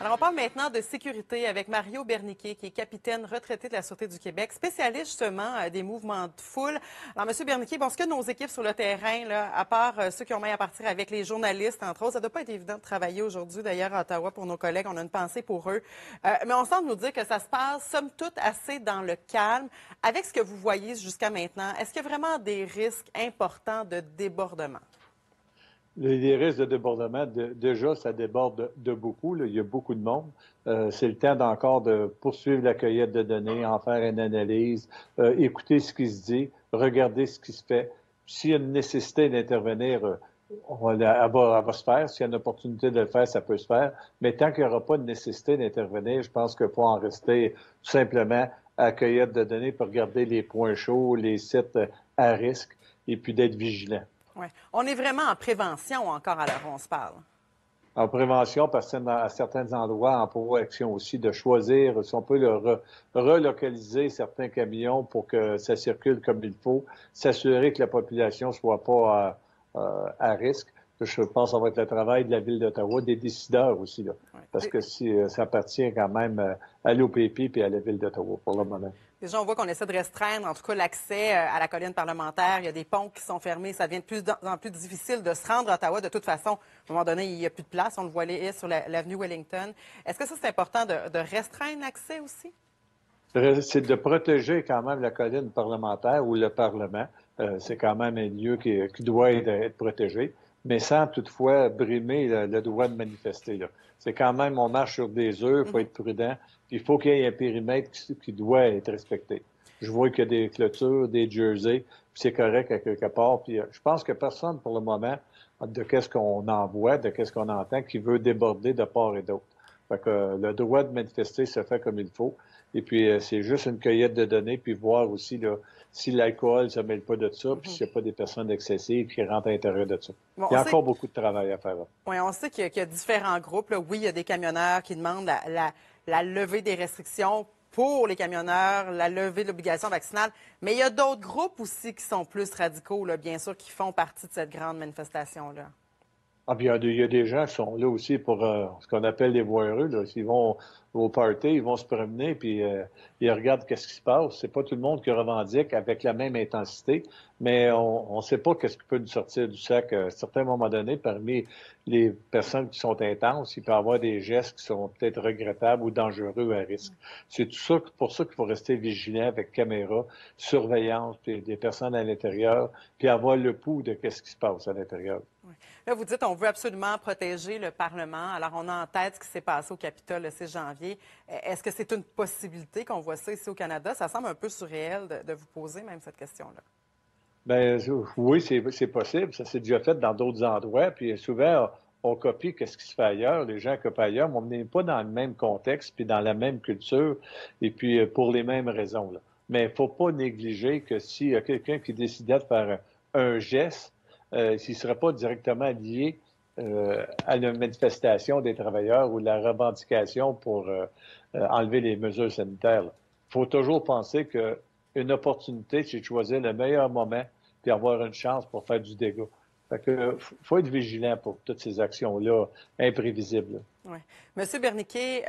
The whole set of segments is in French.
Alors, on parle maintenant de sécurité avec Mario Berniquet, qui est capitaine retraité de la Sûreté du Québec, spécialiste justement des mouvements de foule. Alors, M. Berniquet, bon, ce que nos équipes sur le terrain, là, à part ceux qui ont main à partir avec les journalistes, entre autres, ça ne doit pas être évident de travailler aujourd'hui, d'ailleurs, à Ottawa, pour nos collègues. On a une pensée pour eux. Mais on semble nous dire que ça se passe, somme toute, assez dans le calme. Avec ce que vous voyez jusqu'à maintenant, est-ce qu'il y a vraiment des risques importants de débordement? Les risques de débordement, déjà, ça déborde de beaucoup. Là. Il y a beaucoup de monde. C'est le temps encore de poursuivre la cueillette de données, en faire une analyse, écouter ce qui se dit, regarder ce qui se fait. S'il y a une nécessité d'intervenir, elle va se faire. S'il y a une opportunité de le faire, ça peut se faire. Mais tant qu'il n'y aura pas de nécessité d'intervenir, je pense qu'il faut en rester tout simplement à la cueillette de données pour regarder les points chauds, les sites à risque, et puis d'être vigilant. Ouais. On est vraiment en prévention encore à l'heure où on se parle. En prévention, parce qu'à certains endroits, en proaction aussi, de choisir, si on peut relocaliser certains camions pour que ça circule comme il faut, s'assurer que la population ne soit pas à risque. Je pense que ça va être le travail de la Ville d'Ottawa, des décideurs aussi, là, parce que ça appartient quand même à l'OPP et à la Ville d'Ottawa pour le moment. Déjà, on voit qu'on essaie de restreindre, en tout cas, l'accès à la colline parlementaire. Il y a des ponts qui sont fermés. Ça devient de plus en plus difficile de se rendre à Ottawa. De toute façon, à un moment donné, il n'y a plus de place. On le voit sur l'avenue Wellington. Est-ce que ça, c'est important de restreindre l'accès aussi? C'est de protéger quand même la colline parlementaire ou le Parlement. C'est quand même un lieu qui doit être protégé, mais sans toutefois brimer le droit de manifester. C'est quand même, on marche sur des œufs, il faut être prudent. Il faut qu'il y ait un périmètre qui doit être respecté. Je vois qu'il y a des clôtures, des jerseys, puis c'est correct à quelque part. Puis je pense que personne, pour le moment, de qu'est-ce qu'on en voit, de qu'est-ce qu'on entend, qui veut déborder de part et d'autre. Fait que le droit de manifester se fait comme il faut. Et puis, c'est juste une cueillette de données, puis voir aussi là, si l'alcool ne se mêle pas de ça, puis s'il n'y a pas des personnes excessives qui rentrent à l'intérieur de ça. Bon, Il y a encore beaucoup de travail à faire. Oui, on sait qu'il y a différents groupes. Là. Oui, il y a des camionneurs qui demandent la levée des restrictions pour les camionneurs, la levée de l'obligation vaccinale. Mais il y a d'autres groupes aussi qui sont plus radicaux, là, bien sûr, qui font partie de cette grande manifestation-là. Ah, puis il y a des gens qui sont là aussi pour ce qu'on appelle les voyeurs. Là. S'ils vont au party, ils vont se promener, puis ils regardent qu'est-ce qui se passe. C'est pas tout le monde qui revendique avec la même intensité, mais on ne sait pas qu'est-ce qui peut nous sortir du sac à un certain moment donné. Parmi les personnes qui sont intenses, il peut y avoir des gestes qui sont peut-être regrettables ou dangereux à risque. C'est tout ça pour ça qu'il faut rester vigilant avec caméra, surveillance, puis des personnes à l'intérieur, puis avoir le pouls de qu'est-ce qui se passe à l'intérieur. Oui. Là, vous dites on veut absolument protéger le Parlement. Alors, on a en tête ce qui s'est passé au Capitole le 6 janvier. Est-ce que c'est une possibilité qu'on voit ça ici au Canada? Ça semble un peu surréel de vous poser même cette question-là. Ben oui, c'est possible. Ça s'est déjà fait dans d'autres endroits. Puis souvent, on copie ce qui se fait ailleurs. Les gens copient ailleurs, mais on n'est pas dans le même contexte puis dans la même culture et puis pour les mêmes raisons. Là. Mais il ne faut pas négliger que s'il y a quelqu'un qui décidait de faire un geste, s'il ne serait pas directement lié à la manifestation des travailleurs ou la revendication pour enlever les mesures sanitaires. Il faut toujours penser qu'une opportunité, c'est de choisir le meilleur moment puis avoir une chance pour faire du dégât. Fait que faut être vigilant pour toutes ces actions-là imprévisibles. Oui. Monsieur Berniquet,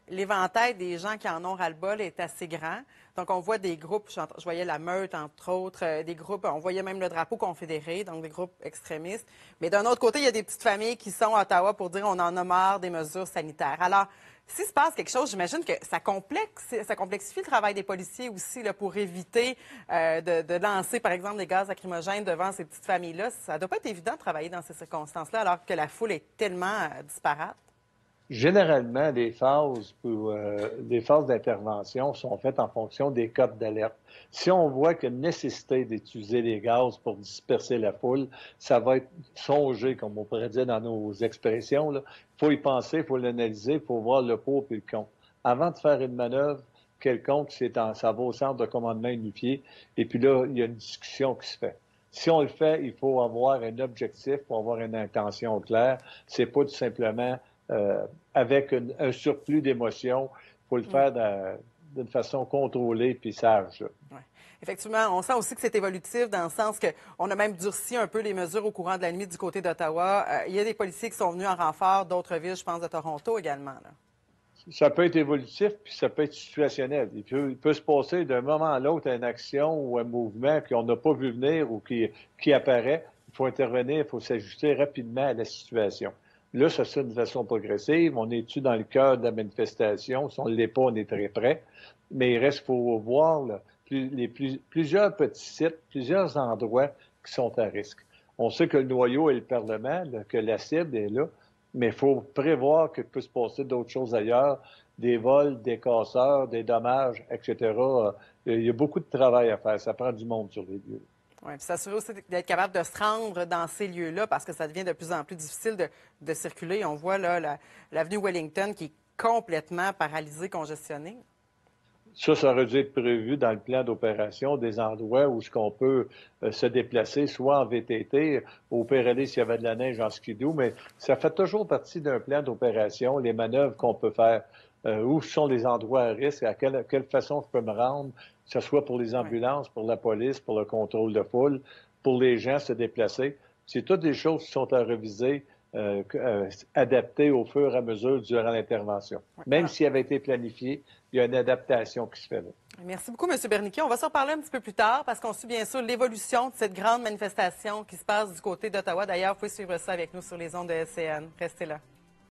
l'éventail des gens qui en ont ras-le-bol est assez grand. Donc, on voit des groupes, je voyais la Meute, entre autres, des groupes, on voyait même le drapeau confédéré, donc des groupes extrémistes. Mais d'un autre côté, il y a des petites familles qui sont à Ottawa pour dire on en a marre des mesures sanitaires. Alors, s'il se passe quelque chose, j'imagine que ça complexifie le travail des policiers aussi là, pour éviter de lancer, par exemple, des gaz lacrymogènes devant ces petites familles-là. Ça ne doit pas être évident de travailler dans ces circonstances-là alors que la foule est tellement disparate. Généralement, les phases d'intervention sont faites en fonction des codes d'alerte. Si on voit qu'il y a une nécessité d'utiliser les gaz pour disperser la foule, ça va être songé, comme on pourrait dire dans nos expressions. Il faut y penser, il faut l'analyser, il faut voir le pour et le contre. Avant de faire une manœuvre quelconque, ça va au centre de commandement unifié, et puis là, il y a une discussion qui se fait. Si on le fait, il faut avoir un objectif, pour avoir une intention claire. C'est pas tout simplement avec un surplus d'émotions. Il faut le faire d'une façon contrôlée puis sage. Ouais. Effectivement, on sent aussi que c'est évolutif dans le sens qu'on a même durci un peu les mesures au courant de la nuit du côté d'Ottawa. Il y a des policiers qui sont venus en renfort d'autres villes, je pense de Toronto également. Là. Ça peut être évolutif, puis ça peut être situationnel. Il peut se passer d'un moment à l'autre une action ou un mouvement qu'on n'a pas vu venir ou qui apparaît. Il faut intervenir, il faut s'ajuster rapidement à la situation. Là, ça se fait de façon progressive. On est-tu dans le cœur de la manifestation? Si on ne l'est pas, on est très près. Mais il reste qu'il faut voir là, plusieurs petits sites, plusieurs endroits qui sont à risque. On sait que le noyau est le Parlement, là, que la cible est là, mais il faut prévoir qu'il peut se passer d'autres choses ailleurs, des vols, des casseurs, des dommages, etc. Il y a beaucoup de travail à faire. Ça prend du monde sur les lieux. Oui, puis s'assurer aussi d'être capable de se rendre dans ces lieux-là parce que ça devient de plus en plus difficile de circuler. On voit là l'avenue Wellington qui est complètement paralysée, congestionnée. Ça aurait dû être prévu dans le plan d'opération des endroits où ce qu'on peut se déplacer, soit en VTT, au pire aller s'il y avait de la neige en skidoo, mais ça fait toujours partie d'un plan d'opération, les manœuvres qu'on peut faire, où sont les endroits à risque, à quelle façon je peux me rendre, que ce soit pour les ambulances, pour la police, pour le contrôle de foule, pour les gens se déplacer. C'est toutes des choses qui sont à reviser, adaptées au fur et à mesure durant l'intervention. Même s'il avait été planifié, il y a une adaptation qui se fait là. Merci beaucoup, M. Berniquet. On va s'en reparler un petit peu plus tard parce qu'on suit bien sûr l'évolution de cette grande manifestation qui se passe du côté d'Ottawa. D'ailleurs, vous pouvez suivre ça avec nous sur les ondes de SCN. Restez là.